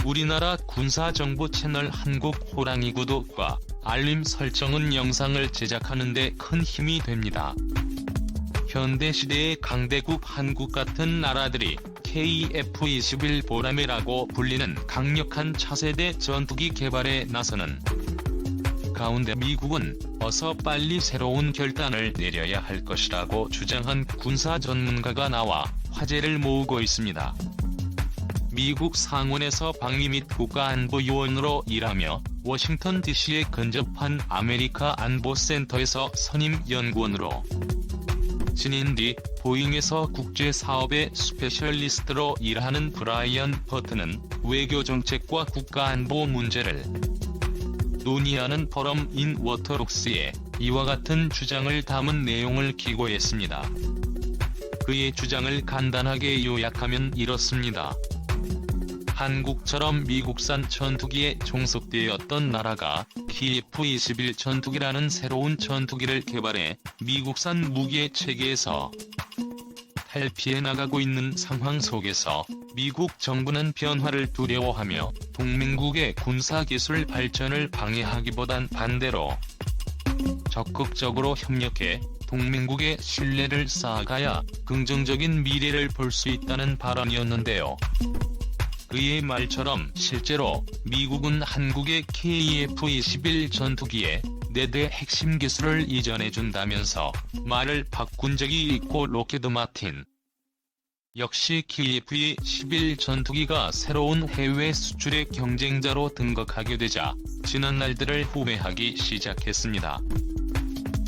우리나라 군사정보 채널 한국 호랑이 구독과 알림 설정은 영상을 제작하는 데 큰 힘이 됩니다. 현대시대의 강대국 한국 같은 나라들이 KF-21 보라매라고 불리는 강력한 차세대 전투기 개발에 나서는 가운데 미국은 어서 빨리 새로운 결단을 내려야 할 것이라고 주장한 군사 전문가가 나와 화제를 모으고 있습니다. 미국 상원에서 방위 및 국가안보요원으로 일하며 워싱턴 DC에 근접한 아메리카 안보센터에서 선임 연구원으로 지낸 뒤 보잉에서 국제사업의 스페셜리스트로 일하는 브라이언 버튼은 외교정책과 국가안보 문제를 논의하는 포럼 인 워터록스에 이와 같은 주장을 담은 내용을 기고했습니다. 그의 주장을 간단하게 요약하면 이렇습니다. 한국처럼 미국산 전투기에 종속되었던 나라가 KF-21 전투기라는 새로운 전투기를 개발해 미국산 무기 체계에서 탈피해 나가고 있는 상황 속에서 미국 정부는 변화를 두려워하며 동맹국의 군사기술 발전을 방해하기보단 반대로 적극적으로 협력해 동맹국의 신뢰를 쌓아가야 긍정적인 미래를 볼 수 있다는 발언이었는데요. 그의 말처럼 실제로 미국은 한국의 KF-21 전투기에 4대 핵심 기술을 이전해준다면서 말을 바꾼 적이 있고 록히드 마틴 역시 KF-21 전투기가 새로운 해외 수출의 경쟁자로 등극하게 되자 지난 날들을 후회하기 시작했습니다.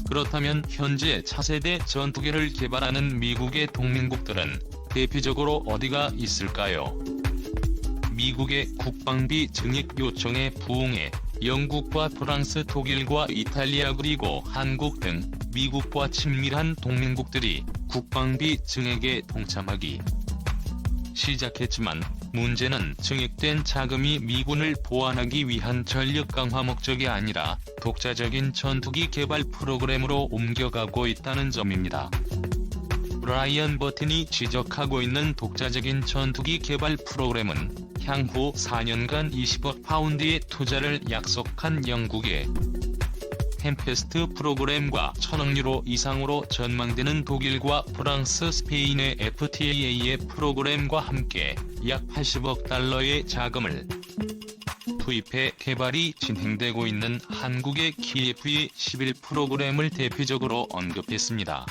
그렇다면 현재 차세대 전투기를 개발하는 미국의 동맹국들은 대표적으로 어디가 있을까요? 미국의 국방비 증액 요청에 부응해 영국과 프랑스, 독일과 이탈리아 그리고 한국 등 미국과 친밀한 동맹국들이 국방비 증액에 동참하기 시작했지만 문제는 증액된 자금이 미군을 보완하기 위한 전력 강화 목적이 아니라 독자적인 전투기 개발 프로그램으로 옮겨가고 있다는 점입니다. 브라이언 버튼이 지적하고 있는 독자적인 전투기 개발 프로그램은 향후 4년간 20억 파운드의 투자를 약속한 영국의 템페스트 프로그램과 1,000억 유로 이상으로 전망되는 독일과 프랑스, 스페인의 FTA의 프로그램과 함께 약 80억 달러의 자금을 투입해 개발이 진행되고 있는 한국의 KF-21 프로그램을 대표적으로 언급했습니다.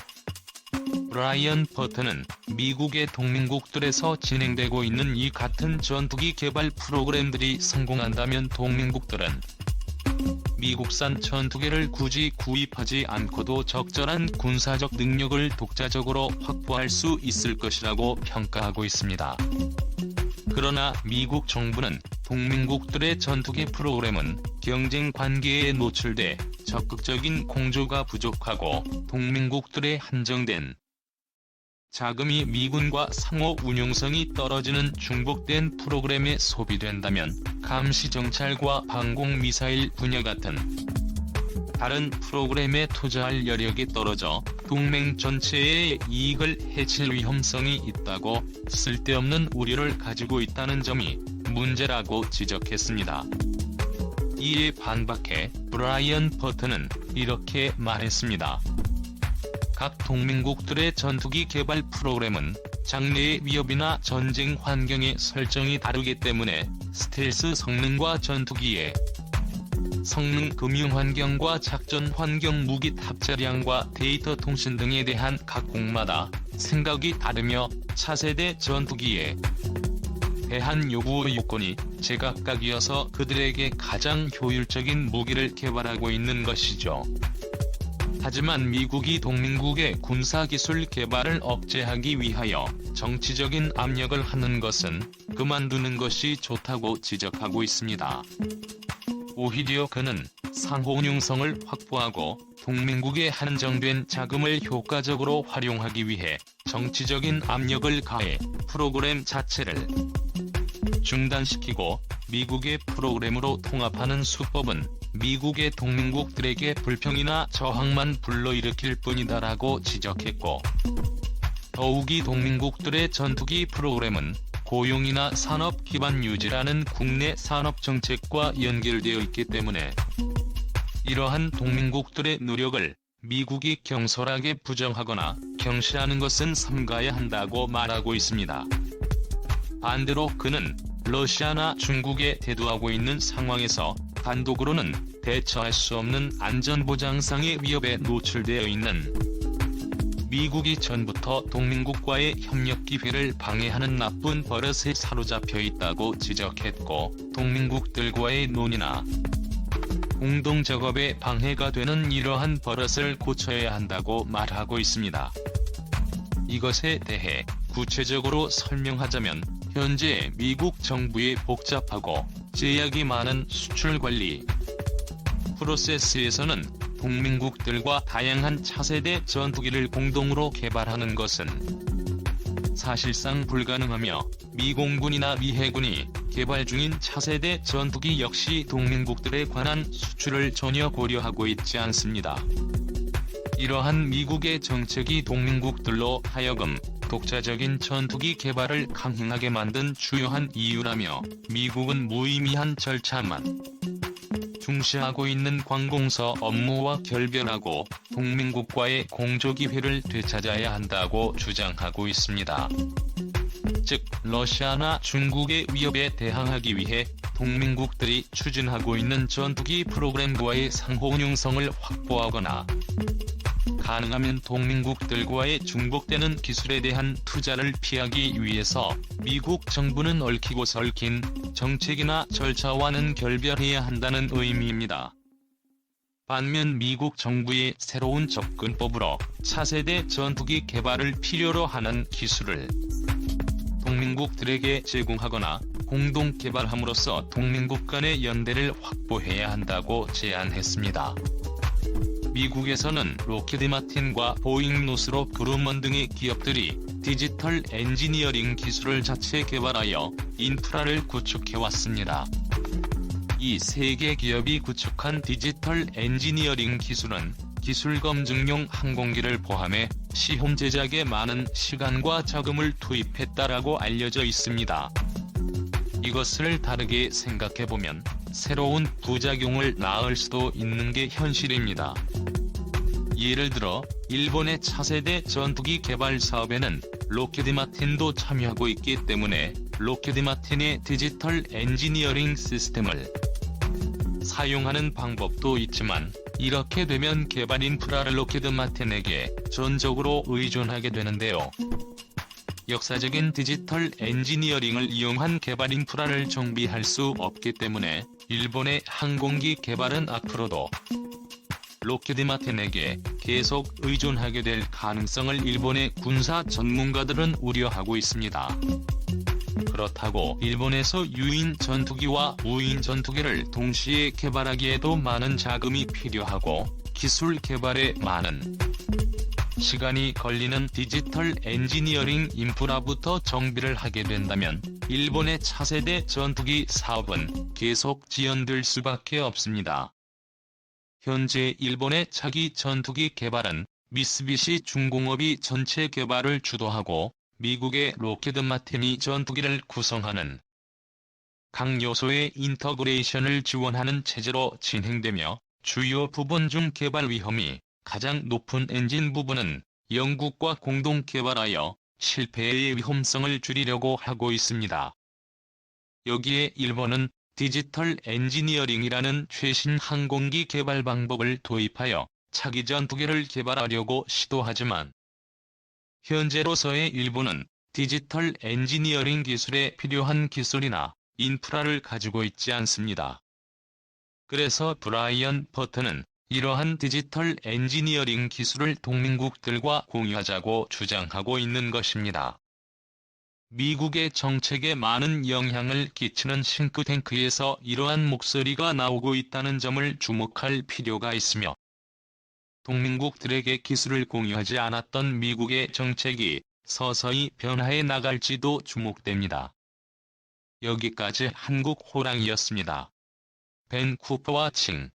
브라이언 버튼은 미국의 동맹국들에서 진행되고 있는 이 같은 전투기 개발 프로그램들이 성공한다면 동맹국들은 미국산 전투기를 굳이 구입하지 않고도 적절한 군사적 능력을 독자적으로 확보할 수 있을 것이라고 평가하고 있습니다. 그러나 미국 정부는 동맹국들의 전투기 프로그램은 경쟁 관계에 노출돼 적극적인 공조가 부족하고 동맹국들의 한정된 자금이 미군과 상호 운용성이 떨어지는 중복된 프로그램에 소비된다면 감시정찰과 방공미사일 분야 같은 다른 프로그램에 투자할 여력이 떨어져 동맹 전체의 이익을 해칠 위험성이 있다고 쓸데없는 우려를 가지고 있다는 점이 문제라고 지적했습니다. 이에 반박해 브라이언 버튼은 이렇게 말했습니다. 각 동맹국들의 전투기 개발 프로그램은 장래의 위협이나 전쟁 환경의 설정이 다르기 때문에 스텔스 성능과 전투기의 성능, 금융 환경과 작전 환경, 무기 탑재량과 데이터 통신 등에 대한 각 국마다 생각이 다르며 차세대 전투기에 대한 요구 요건이 제각각이어서 그들에게 가장 효율적인 무기를 개발하고 있는 것이죠. 하지만 미국이 동맹국의 군사기술 개발을 억제하기 위하여 정치적인 압력을 하는 것은 그만두는 것이 좋다고 지적하고 있습니다. 오히려 그는 상호 운용성을 확보하고 동맹국의 한정된 자금을 효과적으로 활용하기 위해 정치적인 압력을 가해 프로그램 자체를 중단시키고 미국의 프로그램으로 통합하는 수법은 미국의 동맹국들에게 불평이나 저항만 불러일으킬 뿐이다라고 지적했고, 더욱이 동맹국들의 전투기 프로그램은 고용이나 산업 기반 유지라는 국내 산업 정책과 연결되어 있기 때문에 이러한 동맹국들의 노력을 미국이 경솔하게 부정하거나 경시하는 것은 삼가야 한다고 말하고 있습니다. 반대로 그는 러시아나 중국에 대두하고 있는 상황에서 단독으로는 대처할 수 없는 안전보장상의 위협에 노출되어 있는 미국이 전부터 동맹국과의 협력 기회를 방해하는 나쁜 버릇에 사로잡혀 있다고 지적했고, 동맹국들과의 논의나 공동 작업에 방해가 되는 이러한 버릇을 고쳐야 한다고 말하고 있습니다. 이것에 대해 구체적으로 설명하자면, 현재 미국 정부의 복잡하고 제약이 많은 수출 관리 프로세스에서는 동맹국들과 다양한 차세대 전투기를 공동으로 개발하는 것은 사실상 불가능하며, 미 공군이나 미 해군이 개발 중인 차세대 전투기 역시 동맹국들에 관한 수출을 전혀 고려하고 있지 않습니다. 이러한 미국의 정책이 동맹국들로 하여금 독자적인 전투기 개발을 강행하게 만든 주요한 이유라며, 미국은 무의미한 절차만 중시하고 있는 관공서 업무와 결별하고 동맹국과의 공조기회를 되찾아야 한다고 주장하고 있습니다. 즉, 러시아나 중국의 위협에 대항하기 위해 동맹국들이 추진하고 있는 전투기 프로그램과의 상호 운용성을 확보하거나, 가능하면 동맹국들과의 중복되는 기술에 대한 투자를 피하기 위해서 미국 정부는 얽히고 설킨 정책이나 절차와는 결별해야 한다는 의미입니다. 반면 미국 정부의 새로운 접근법으로 차세대 전투기 개발을 필요로 하는 기술을 동맹국들에게 제공하거나 공동 개발함으로써 동맹국 간의 연대를 확보해야 한다고 제안했습니다. 미국에서는 로키드 마틴과 보잉, 노스롭 그루먼 등의 기업들이 디지털 엔지니어링 기술을 자체 개발하여 인프라를 구축해왔습니다. 이 세 개 기업이 구축한 디지털 엔지니어링 기술은 기술 검증용 항공기를 포함해 시험 제작에 많은 시간과 자금을 투입했다라고 알려져 있습니다. 이것을 다르게 생각해보면 새로운 부작용을 낳을 수도 있는 게 현실입니다. 예를 들어 일본의 차세대 전투기 개발 사업에는 로키드 마틴도 참여하고 있기 때문에 로키드 마틴의 디지털 엔지니어링 시스템을 사용하는 방법도 있지만, 이렇게 되면 개발 인프라를 로키드 마틴에게 전적으로 의존하게 되는데요. 역사적인 디지털 엔지니어링을 이용한 개발 인프라를 정비할 수 없기 때문에 일본의 항공기 개발은 앞으로도 로키드 마틴에게 계속 의존하게 될 가능성을 일본의 군사 전문가들은 우려하고 있습니다. 그렇다고 일본에서 유인 전투기와 무인 전투기를 동시에 개발하기에도 많은 자금이 필요하고 기술 개발에 많은 시간이 걸리는 디지털 엔지니어링 인프라부터 정비를 하게 된다면 일본의 차세대 전투기 사업은 계속 지연될 수밖에 없습니다. 현재 일본의 차기 전투기 개발은 미쓰비시 중공업이 전체 개발을 주도하고 미국의 로키드 마틴이 전투기를 구성하는 각 요소의 인터그레이션을 지원하는 체제로 진행되며, 주요 부분 중 개발 위험이 가장 높은 엔진 부분은 영국과 공동 개발하여 실패의 위험성을 줄이려고 하고 있습니다. 여기에 일본은 디지털 엔지니어링이라는 최신 항공기 개발 방법을 도입하여 차기 전투기를 개발하려고 시도하지만, 현재로서의 일본은 디지털 엔지니어링 기술에 필요한 기술이나 인프라를 가지고 있지 않습니다. 그래서 브라이언 버튼은 이러한 디지털 엔지니어링 기술을 동맹국들과 공유하자고 주장하고 있는 것입니다. 미국의 정책에 많은 영향을 끼치는 싱크탱크에서 이러한 목소리가 나오고 있다는 점을 주목할 필요가 있으며, 동맹국들에게 기술을 공유하지 않았던 미국의 정책이 서서히 변화해 나갈지도 주목됩니다. 여기까지 한국 호랑이였습니다. 벤 쿠퍼와 칭